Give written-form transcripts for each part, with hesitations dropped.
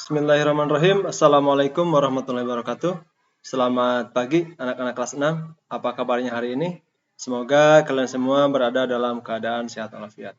Bismillahirrahmanirrahim. Assalamualaikum warahmatullahi wabarakatuh. Selamat pagi anak-anak kelas 6. Apa kabarnya hari ini? Semoga kalian semua berada dalam keadaan sehat walafiat.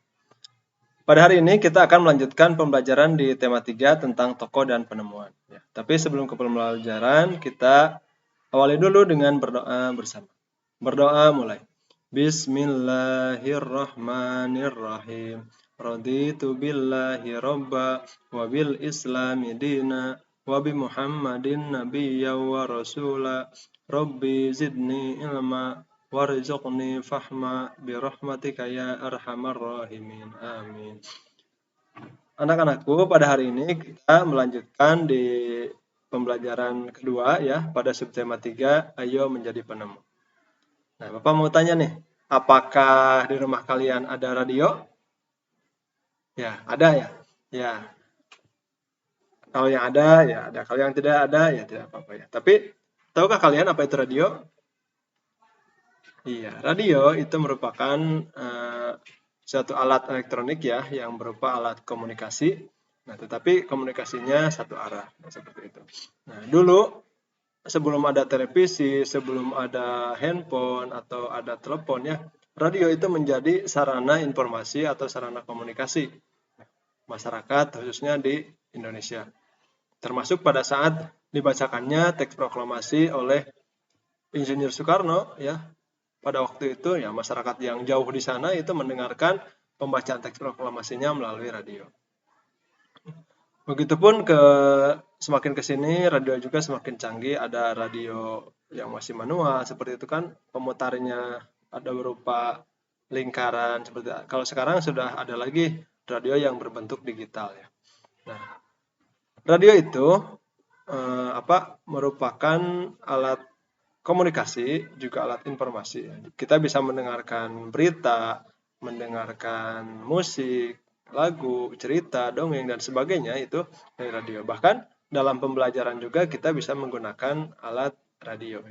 Pada hari ini kita akan melanjutkan pembelajaran di tema 3 tentang tokoh dan penemuan. Tapi sebelum ke pembelajaran, kita awali dulu dengan berdoa bersama. Berdoa mulai. Bismillahirrahmanirrahim. Raditu billahi robba wa bil islami dina wa bi muhammadin nabiyya wa rasula rabbi zidni ilma warzuqni fahma bi rahmatika ya arhamar rahimin amin. Anak-anakku, pada hari ini kita melanjutkan di pembelajaran kedua ya pada subtema 3 ayo menjadi penemu. Nah, Bapak mau tanya nih, apakah di rumah kalian ada radio? Ya, ada ya. Ya. Kalau yang ada, ya ada. Kalau yang tidak ada, ya tidak apa-apa ya. Tapi, tahukah kalian apa itu radio? Iya, radio itu merupakan suatu alat elektronik ya, yang berupa alat komunikasi. Nah, tetapi komunikasinya satu arah, seperti itu. Nah, dulu sebelum ada televisi, sebelum ada handphone atau ada telepon ya, radio itu menjadi sarana informasi atau sarana komunikasi masyarakat khususnya di Indonesia. Termasuk pada saat dibacakannya teks proklamasi oleh Insinyur Soekarno ya. Pada waktu itu ya masyarakat yang jauh di sana itu mendengarkan pembacaan teks proklamasinya melalui radio. Begitupun semakin ke sini radio juga semakin canggih, ada radio yang masih manual seperti itu kan, pemutarnya ada berupa lingkaran seperti itu. Kalau sekarang sudah ada lagi radio yang berbentuk digital ya. Nah, radio itu merupakan alat komunikasi juga alat informasi. Kita bisa mendengarkan berita, mendengarkan musik, lagu, cerita, dongeng, dan sebagainya itu dari radio. Bahkan dalam pembelajaran juga kita bisa menggunakan alat radio.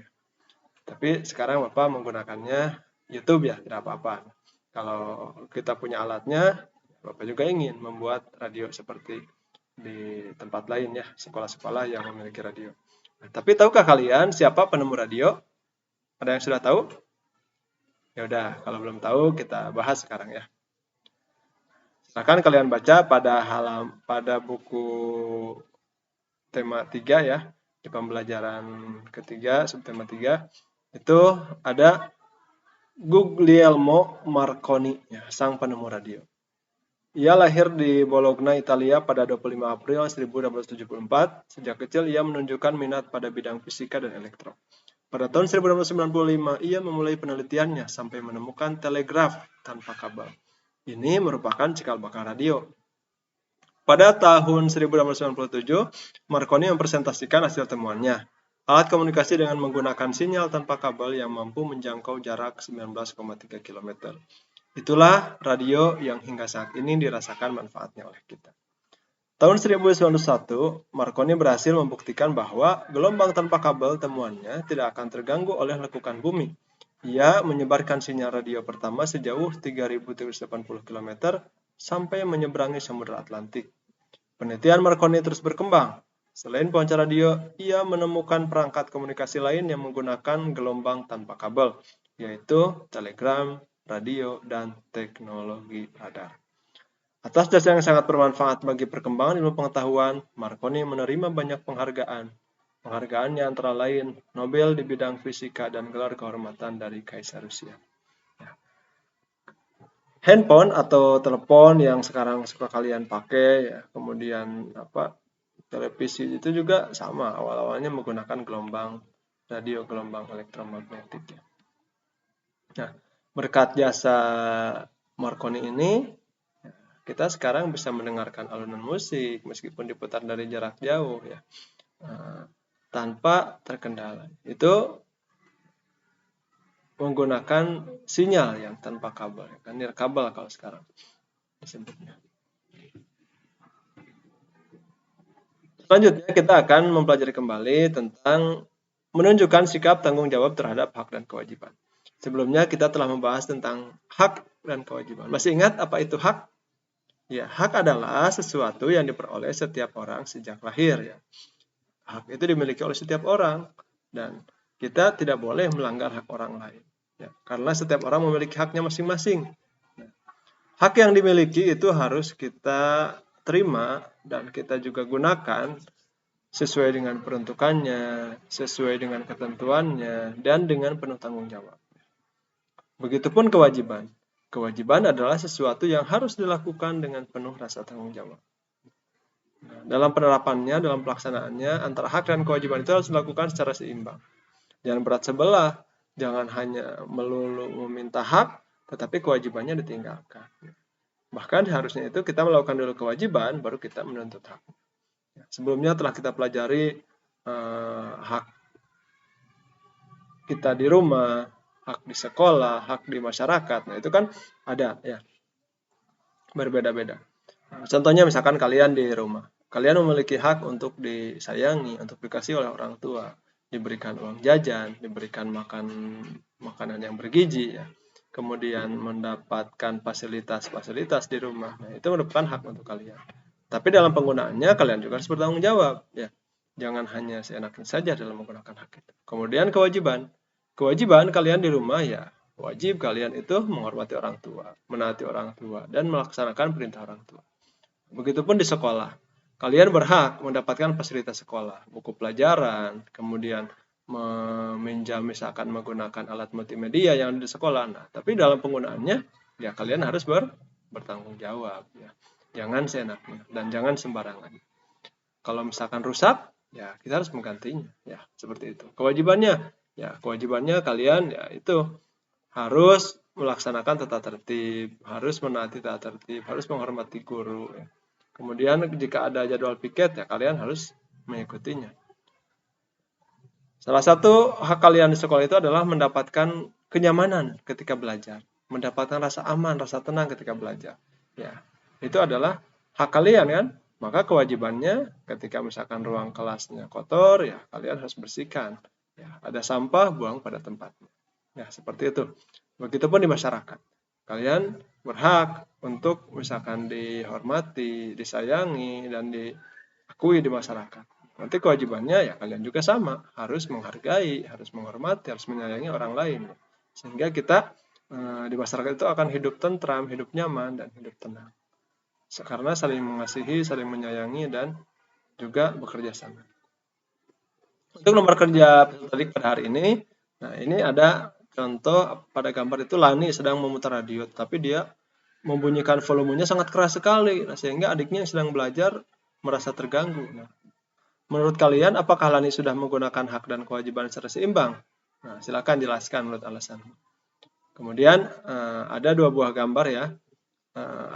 Tapi sekarang Bapak menggunakannya YouTube ya, tidak apa-apa. Kalau kita punya alatnya, Bapak juga ingin membuat radio seperti di tempat lain ya, sekolah-sekolah yang memiliki radio. Nah, tapi tahukah kalian siapa penemu radio? Ada yang sudah tahu? Ya udah, kalau belum tahu kita bahas sekarang ya. Silakan kalian baca pada buku tema 3 ya, di pembelajaran ketiga, subtema 3, itu ada Guglielmo Marconi, ya, sang penemu radio. Ia lahir di Bologna, Italia pada 25 April 1874. Sejak kecil ia menunjukkan minat pada bidang fisika dan elektro. Pada tahun 1895, ia memulai penelitiannya sampai menemukan telegraf tanpa kabel. Ini merupakan cikal bakal radio. Pada tahun 1897, Marconi mempresentasikan hasil temuannya. Alat komunikasi dengan menggunakan sinyal tanpa kabel yang mampu menjangkau jarak 19,3 km. Itulah radio yang hingga saat ini dirasakan manfaatnya oleh kita. Tahun 1901, Marconi berhasil membuktikan bahwa gelombang tanpa kabel temuannya tidak akan terganggu oleh lekukan bumi. Ia menyebarkan sinyal radio pertama sejauh 3.380 km sampai menyeberangi Samudra Atlantik. Penelitian Marconi terus berkembang. Selain pemancar radio, ia menemukan perangkat komunikasi lain yang menggunakan gelombang tanpa kabel, yaitu telegram, radio, dan teknologi radar. Atas jasa yang sangat bermanfaat bagi perkembangan ilmu pengetahuan, Marconi menerima banyak penghargaan. Penghargaannya antara lain Nobel di bidang fisika dan gelar kehormatan dari Kaisar Rusia. Handphone atau telepon yang sekarang suka kalian pakai, ya, kemudian televisi itu juga sama. Awal-awalnya menggunakan gelombang radio, gelombang elektromagnetik. Ya. Nah, berkat jasa Marconi ini, kita sekarang bisa mendengarkan alunan musik meskipun diputar dari jarak jauh ya, tanpa terkendala. Itu menggunakan sinyal yang tanpa kabel, kan nirkabel kalau sekarang disebutnya. Selanjutnya kita akan mempelajari kembali tentang menunjukkan sikap tanggung jawab terhadap hak dan kewajiban. Sebelumnya kita telah membahas tentang hak dan kewajiban. Masih ingat apa itu hak? Ya, hak adalah sesuatu yang diperoleh setiap orang sejak lahir ya. Hak itu dimiliki oleh setiap orang dan kita tidak boleh melanggar hak orang lain. Ya, karena setiap orang memiliki haknya masing-masing. Nah, hak yang dimiliki itu harus kita terima dan kita juga gunakan sesuai dengan peruntukannya, sesuai dengan ketentuannya, dan dengan penuh tanggung jawab. Begitupun kewajiban. Kewajiban adalah sesuatu yang harus dilakukan dengan penuh rasa tanggung jawab. Nah, dalam penerapannya, dalam pelaksanaannya, antara hak dan kewajiban itu harus dilakukan secara seimbang. Jangan berat sebelah, jangan hanya melulu meminta hak, tetapi kewajibannya ditinggalkan. Bahkan harusnya itu kita melakukan dulu kewajiban, baru kita menuntut hak. Sebelumnya telah kita pelajari hak kita di rumah, hak di sekolah, hak di masyarakat. Nah, itu kan ada ya, berbeda-beda. Contohnya misalkan kalian di rumah. Kalian memiliki hak untuk disayangi, untuk dikasih oleh orang tua, diberikan uang jajan, diberikan makanan yang bergizi ya. Kemudian mendapatkan fasilitas-fasilitas di rumah. Nah, itu merupakan hak untuk kalian. Tapi dalam penggunaannya kalian juga harus bertanggung jawab ya. Jangan hanya seenaknya saja dalam menggunakan hak itu. Kemudian kewajiban. Kewajiban kalian di rumah ya, wajib kalian itu menghormati orang tua, menaati orang tua, dan melaksanakan perintah orang tua. Begitupun di sekolah. Kalian berhak mendapatkan fasilitas sekolah, buku pelajaran, kemudian meminjam misalkan menggunakan alat multimedia yang ada di sekolah. Nah, tapi dalam penggunaannya ya kalian harus bertanggung jawab ya. Jangan seenaknya dan jangan sembarangan. Kalau misalkan rusak, ya kita harus menggantinya ya, seperti itu. Kewajibannya kalian ya itu harus melaksanakan tata tertib, harus menaati tata tertib, harus menghormati guru ya. Kemudian jika ada jadwal piket ya kalian harus mengikutinya. Salah satu hak kalian di sekolah itu adalah mendapatkan kenyamanan ketika belajar, mendapatkan rasa aman, rasa tenang ketika belajar. Ya, itu adalah hak kalian kan? Maka kewajibannya ketika misalkan ruang kelasnya kotor ya kalian harus bersihkan. Ya, ada sampah buang pada tempatnya. Ya, seperti itu. Begitupun di masyarakat. Kalian berhak untuk misalkan dihormati, disayangi, dan diakui di masyarakat. Nanti kewajibannya ya kalian juga sama, harus menghargai, harus menghormati, harus menyayangi orang lain. Sehingga kita di masyarakat itu akan hidup tentram, hidup nyaman, dan hidup tenang. Karena saling mengasihi, saling menyayangi, dan juga bekerja sama. Untuk nomor kerja peserta pada hari ini, nah ini ada contoh pada gambar itu Lani sedang memutar radio, tapi dia membunyikan volumenya sangat keras sekali, nah, sehingga adiknya yang sedang belajar merasa terganggu. Nah, menurut kalian, apakah Lani sudah menggunakan hak dan kewajiban secara seimbang? Nah, silakan jelaskan menurut alasan. Kemudian ada dua buah gambar ya.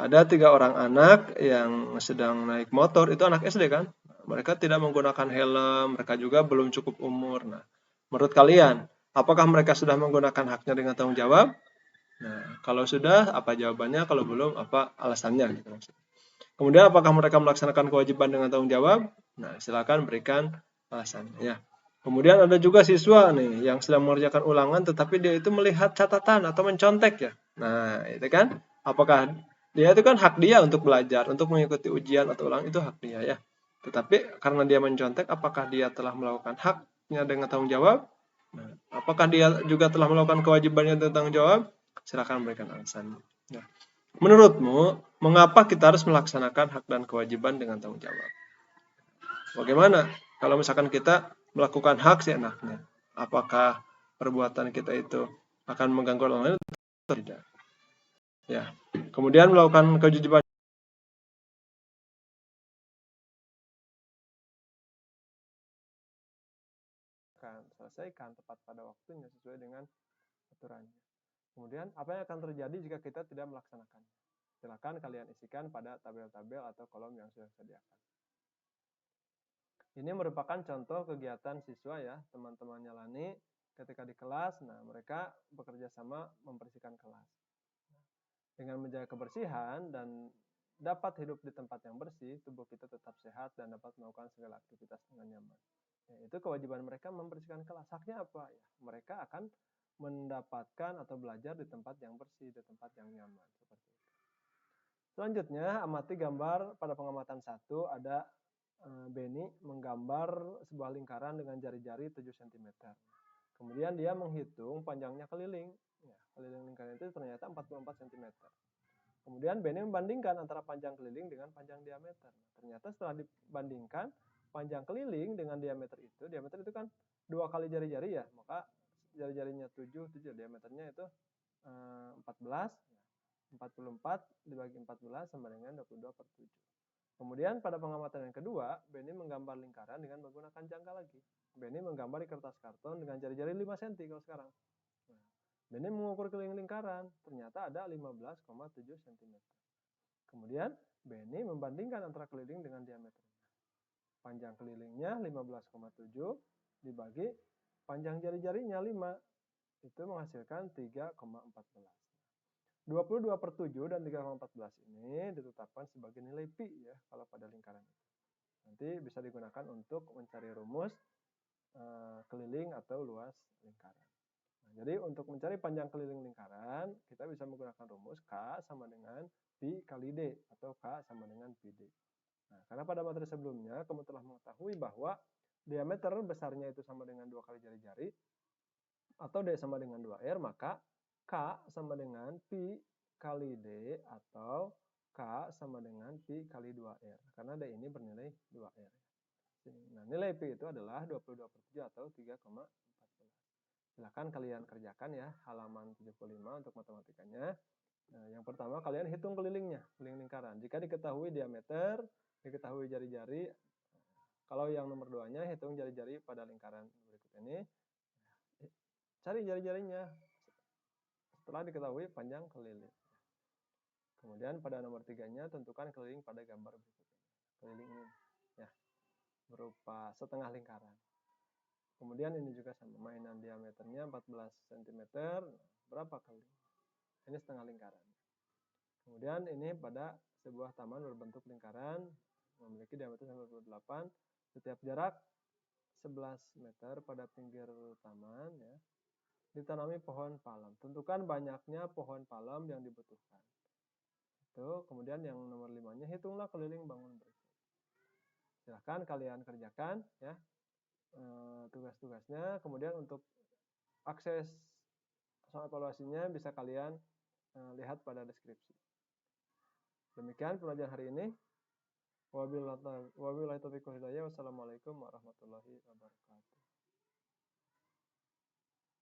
Ada 3 orang anak yang sedang naik motor, itu anak SD kan? Mereka tidak menggunakan helm, mereka juga belum cukup umur. Nah, menurut kalian, apakah mereka sudah menggunakan haknya dengan tanggung jawab? Nah, kalau sudah, apa jawabannya? Kalau belum, apa alasannya? Gitu. Kemudian, apakah mereka melaksanakan kewajiban dengan tanggung jawab? Nah, silakan berikan alasannya. Ya. Kemudian ada juga siswa nih yang sedang mengerjakan ulangan, tetapi dia itu melihat catatan atau mencontek ya. Nah, itu kan? Apakah dia itu kan hak dia untuk belajar, untuk mengikuti ujian atau ulang itu hak dia ya. Tetapi karena dia mencontek, apakah dia telah melakukan haknya dengan tanggung jawab? Nah, apakah dia juga telah melakukan kewajibannya dengan tanggung jawab? Silakan berikan alasannya. Ya. Menurutmu, mengapa kita harus melaksanakan hak dan kewajiban dengan tanggung jawab? Bagaimana kalau misalkan kita melakukan hak seenaknya? Apakah perbuatan kita itu akan mengganggu orang lain atau tidak? Ya. Kemudian melakukan kewajiban akan selesaikan tepat pada waktunya sesuai dengan aturannya. Kemudian apa yang akan terjadi jika kita tidak melaksanakannya? Silakan kalian isikan pada tabel-tabel atau kolom yang sudah disediakan. Ini merupakan contoh kegiatan siswa ya, teman-temannya Lani ketika di kelas. Nah, mereka bekerja sama membersihkan kelas. Dengan menjaga kebersihan dan dapat hidup di tempat yang bersih, tubuh kita tetap sehat dan dapat melakukan segala aktivitas dengan nyaman. Ya, itu kewajiban mereka membersihkan kelas. Haknya apa? Ya, mereka akan mendapatkan atau belajar di tempat yang bersih, di tempat yang nyaman. Seperti itu. Selanjutnya, amati gambar pada pengamatan 1 ada Benny menggambar sebuah lingkaran dengan jari-jari 7 cm. Kemudian dia menghitung panjangnya keliling. Ya, keliling lingkaran itu ternyata 44 cm. Kemudian Benny membandingkan antara panjang keliling dengan panjang diameter. Ternyata setelah dibandingkan panjang keliling dengan diameter itu kan 2 kali jari-jari ya, maka jari-jarinya 7, diameternya itu 14, 44 dibagi 14 sama dengan 22/7. Kemudian pada pengamatan yang kedua, Benny menggambar lingkaran dengan menggunakan jangka lagi. Benny menggambar di kertas karton dengan jari-jari 5 cm kalau sekarang. Nah, Benny mengukur keliling lingkaran, ternyata ada 15,7 cm. Kemudian Benny membandingkan antara keliling dengan diameternya. Panjang kelilingnya 15,7 dibagi panjang jari-jarinya 5. Itu menghasilkan 3,14. 22/7 dan 3,14 ini ditetapkan sebagai nilai pi ya kalau pada lingkaran itu. Nanti bisa digunakan untuk mencari rumus keliling atau luas lingkaran. Nah, jadi untuk mencari panjang keliling lingkaran, kita bisa menggunakan rumus K sama dengan pi kali D atau K sama dengan pi D. Nah, karena pada materi sebelumnya kamu telah mengetahui bahwa diameter besarnya itu sama dengan 2 kali jari-jari atau D sama dengan 2R, maka K sama dengan pi kali D atau K sama dengan pi kali 2R. Karena D ini bernilai 2R. Nah, nilai pi itu adalah 22/7 atau 3,14. Silakan kalian kerjakan ya, halaman 75 untuk matematikanya. Nah, yang pertama kalian hitung kelilingnya, keliling lingkaran. Jika diketahui diameter, diketahui jari-jari. Kalau yang nomor 2-nya hitung jari-jari pada lingkaran berikut ini. Cari jari-jarinya setelah diketahui panjang keliling. Kemudian pada nomor 3-nya tentukan keliling pada gambar berikut ini. Keliling ini ya, berupa setengah lingkaran. Kemudian ini juga sama, mainan diameternya 14 cm, berapa kali? Ini setengah lingkaran. Kemudian ini pada sebuah taman berbentuk lingkaran, memiliki diameter 98, setiap jarak 11 meter pada pinggir taman ya. Ditanami pohon palem. Tentukan banyaknya pohon palem yang dibutuhkan. Itu, kemudian yang nomor 5-nya hitunglah keliling bangunan berikut. Silahkan kalian kerjakan ya tugas-tugasnya. Kemudian untuk akses soal evaluasinya bisa kalian lihat pada deskripsi. Demikian pelajaran hari ini. Wabillahi taufiq wal hidayah. Wassalamualaikum warahmatullahi wabarakatuh.